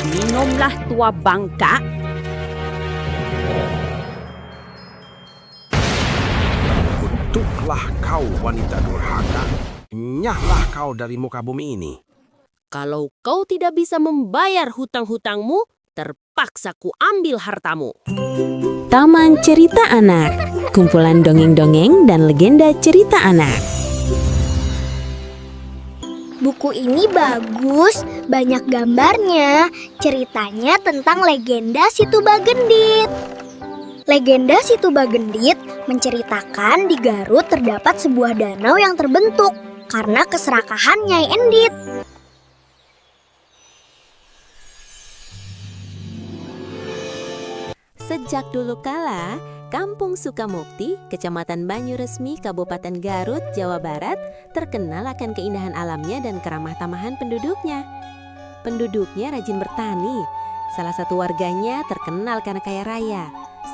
Minumlah tua bangka. Kutuklah kau wanita durhaka. Nyahlah kau dari muka bumi ini. Kalau kau tidak bisa membayar hutang-hutangmu, terpaksa ku ambil hartamu. Taman Cerita Anak, kumpulan dongeng-dongeng dan legenda cerita anak. Buku ini bagus, banyak gambarnya. Ceritanya tentang legenda Situbagendit. Legenda Situbagendit menceritakan di Garut terdapat sebuah danau yang terbentuk karena keserakahan Nyai Endit. Sejak dulu kala, Kampung Sukamukti, Kecamatan Banyuresmi, Kabupaten Garut, Jawa Barat, terkenal akan keindahan alamnya dan keramah tamahan penduduknya. Penduduknya rajin bertani. Salah satu warganya terkenal karena kaya raya.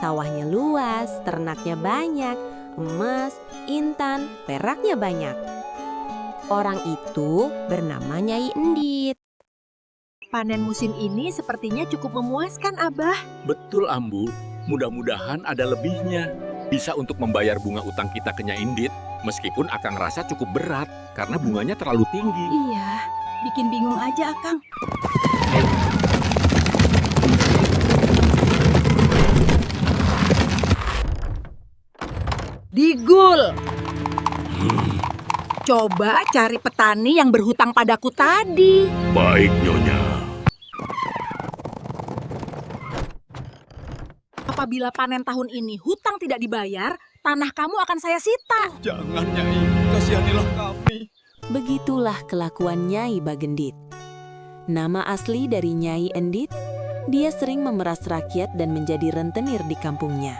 Sawahnya luas, ternaknya banyak, emas, intan, peraknya banyak. Orang itu bernama Nyai Endit. Panen musim ini sepertinya cukup memuaskan, Abah. Betul, Ambu. Mudah-mudahan ada lebihnya. Bisa untuk membayar bunga utang kita ke Nyai Endit, meskipun Akang rasa cukup berat karena bunganya terlalu tinggi. Iya, bikin bingung aja, Akang. Digul! Coba cari petani yang berhutang padaku tadi. Baik, Nyonya. Apabila panen tahun ini hutang tidak dibayar, tanah kamu akan saya sita. Jangan, Nyai. Kasihanilah kami. Begitulah kelakuan Nyai Bagendit. Nama asli dari Nyai Endit, dia sering memeras rakyat dan menjadi rentenir di kampungnya.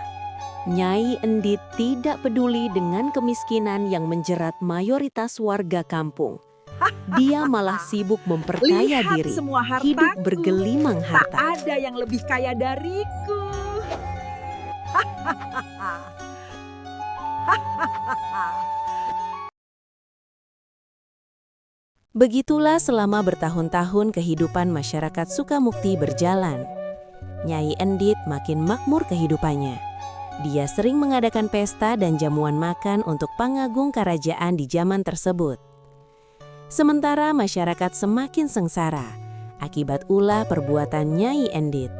Nyai Endit tidak peduli dengan kemiskinan yang menjerat mayoritas warga kampung. Dia malah sibuk memperkaya Lihat diri, semua hartaku. hidup bergelimang Tak harta. ada yang lebih kaya dariku. Begitulah selama bertahun-tahun kehidupan masyarakat Sukamukti berjalan. Nyai Endit makin makmur kehidupannya. Dia sering mengadakan pesta dan jamuan makan untuk pangagung kerajaan di zaman tersebut. Sementara masyarakat semakin sengsara akibat ulah perbuatan Nyai Endit.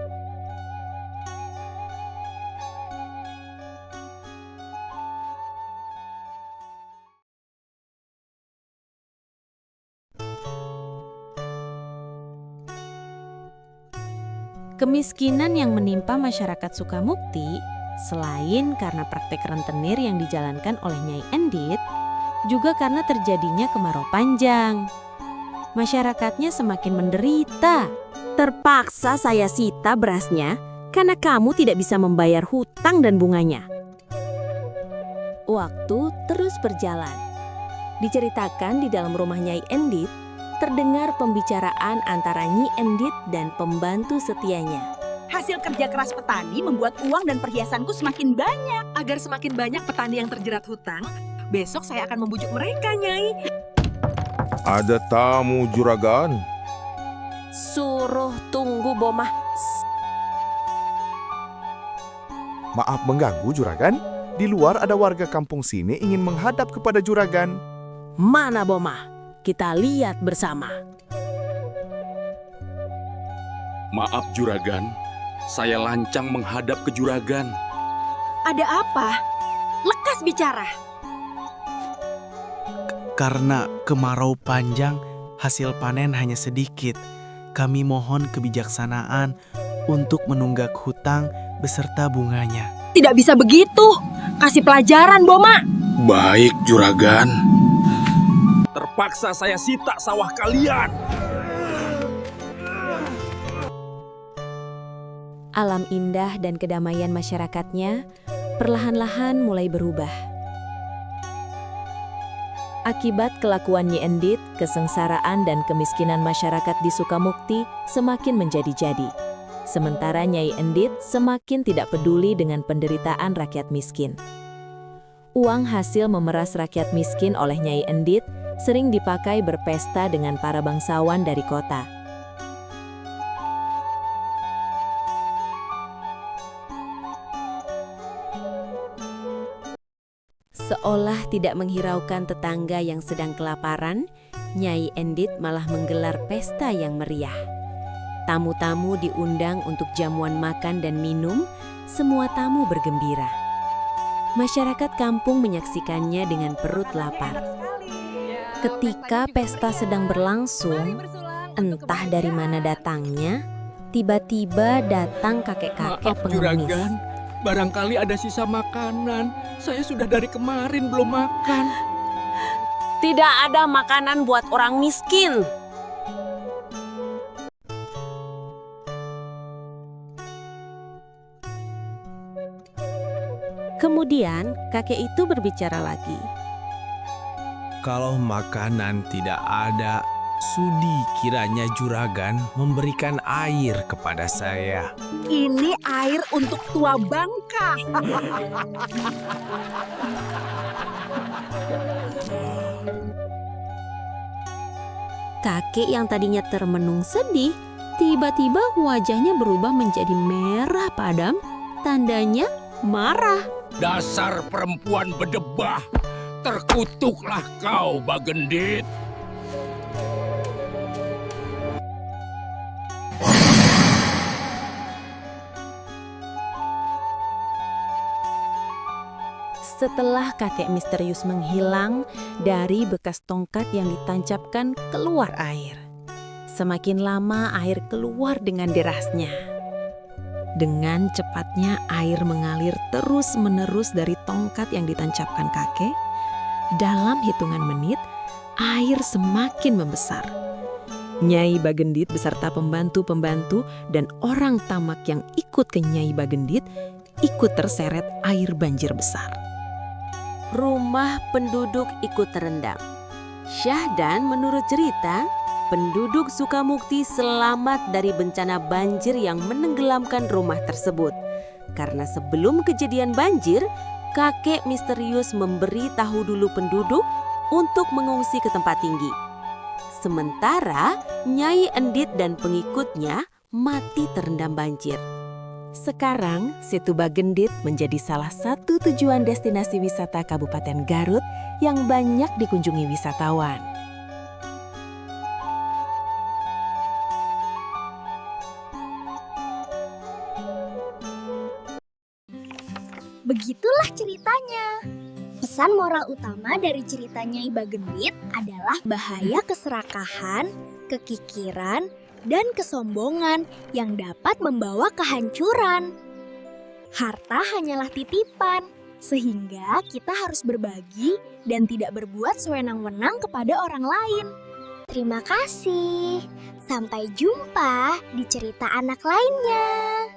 Kemiskinan yang menimpa masyarakat Sukamukti, selain karena praktek rentenir yang dijalankan oleh Nyai Endit, juga karena terjadinya kemarau panjang. Masyarakatnya semakin menderita. Terpaksa saya sita berasnya karena kamu tidak bisa membayar hutang dan bunganya. Waktu terus berjalan. Diceritakan di dalam rumah Nyai Endit, terdengar pembicaraan antara Nyi Endit dan pembantu setianya. Hasil kerja keras petani membuat uang dan perhiasanku semakin banyak. Agar semakin banyak petani yang terjerat hutang, besok saya akan membujuk mereka, Nyai. Ada tamu juragan. Suruh tunggu, Bomah. Maaf mengganggu juragan. Di luar ada warga kampung sini ingin menghadap kepada juragan. Mana Bomah? Kita lihat bersama. Maaf, Juragan. Saya lancang menghadap ke Juragan. Ada apa? Lekas bicara. Karena kemarau panjang, hasil panen hanya sedikit. Kami mohon kebijaksanaan untuk menunggak hutang beserta bunganya. Tidak bisa begitu. Kasih pelajaran, Boma. Baik, Juragan. Terpaksa saya sita sawah kalian. Alam indah dan kedamaian masyarakatnya perlahan-lahan mulai berubah. Akibat kelakuan Nyi Endit, kesengsaraan dan kemiskinan masyarakat di Sukamukti semakin menjadi-jadi. Sementara Nyai Endit semakin tidak peduli dengan penderitaan rakyat miskin. Uang hasil memeras rakyat miskin oleh Nyai Endit sering dipakai berpesta dengan para bangsawan dari kota. Seolah tidak menghiraukan tetangga yang sedang kelaparan, Nyai Endit malah menggelar pesta yang meriah. Tamu-tamu diundang untuk jamuan makan dan minum, semua tamu bergembira. Masyarakat kampung menyaksikannya dengan perut lapar. Ketika pesta sedang berlangsung, entah dari mana datangnya, tiba-tiba datang kakek-kakek Maaf pengemis. juragan, barangkali ada sisa makanan. Saya sudah dari kemarin belum makan. Tidak ada makanan buat orang miskin. Kemudian kakek itu berbicara lagi. Kalau makanan tidak ada, sudi kiranya juragan memberikan air kepada saya. Ini air untuk tua bangka. Kakek yang tadinya termenung sedih, tiba-tiba wajahnya berubah menjadi merah padam, tandanya marah. Dasar perempuan bedebah, terkutuklah kau, Bagendit. Setelah kakek misterius menghilang, dari bekas tongkat yang ditancapkan keluar air. Semakin lama air keluar dengan derasnya. Dengan cepatnya air mengalir terus-menerus dari tongkat yang ditancapkan kakek. Dalam hitungan menit, air semakin membesar. Nyai Bagendit beserta pembantu-pembantu dan orang tamak yang ikut ke Nyai Bagendit ikut terseret air banjir besar. Rumah penduduk ikut terendam. Syahdan menurut cerita, penduduk Sukamukti selamat dari bencana banjir yang menenggelamkan rumah tersebut. Karena sebelum kejadian banjir, kakek misterius memberi tahu dulu penduduk untuk mengungsi ke tempat tinggi. Sementara Nyai Endit dan pengikutnya mati terendam banjir. Sekarang, Situ Bagendit menjadi salah satu tujuan destinasi wisata Kabupaten Garut yang banyak dikunjungi wisatawan. Begitulah ceritanya. Pesan moral utama dari cerita Nyai Bagendit adalah bahaya keserakahan, kekikiran, dan kesombongan yang dapat membawa kehancuran. Harta hanyalah titipan, sehingga kita harus berbagi dan tidak berbuat sewenang-wenang kepada orang lain. Terima kasih. Sampai jumpa di cerita anak lainnya.